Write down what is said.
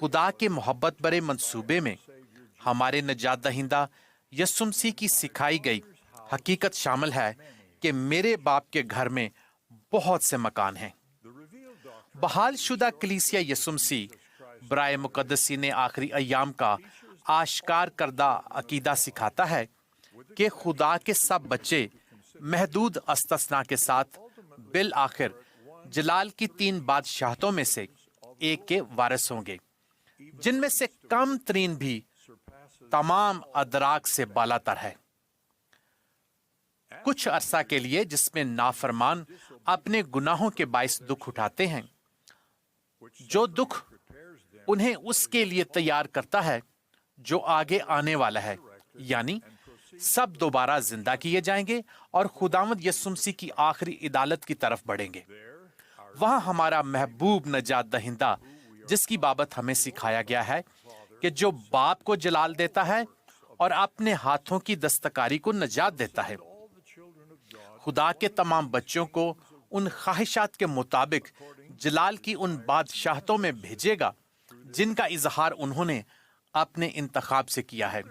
خدا کے محبت برے منصوبے میں ہمارے نجات دہندہ یسوع مسیح کی سکھائی گئی حقیقت شامل ہے کہ میرے باپ کے گھر میں بہت سے مکان ہیں۔ بحال شدہ کلیسیا یسوع مسیح برائے مقدسین آخری ایام کا آشکار کردہ عقیدہ سکھاتا ہے کہ خدا کے سب بچے محدود استثناء کے ساتھ بالآخر جلال کی 3 بادشاہتوں میں سے ایک کے وارث ہوں گے، جن میں سے کم ترین بھی تمام ادراک سے بالا تر ہے۔ کچھ عرصہ کے لیے جس میں نافرمان اپنے گناہوں کے باعث دکھ اٹھاتے ہیں، جو دکھ انہیں اس کے لیے تیار کرتا ہے جو آگے آنے والا ہے، یعنی سب دوبارہ زندہ کیے جائیں گے اور خداوند یسوع مسیح کی آخری عدالت کی طرف بڑھیں گے۔ وہاں ہمارا محبوب نجات دہندہ، جس کی بابت ہمیں سکھایا گیا ہے کہ جو باپ کو جلال دیتا ہے اور اپنے ہاتھوں کی دستکاری کو نجات دیتا ہے، خدا کے تمام بچوں کو ان خواہشات کے مطابق جلال کی ان بادشاہتوں میں بھیجے گا جن کا اظہار انہوں نے اپنے انتخاب سے کیا ہے۔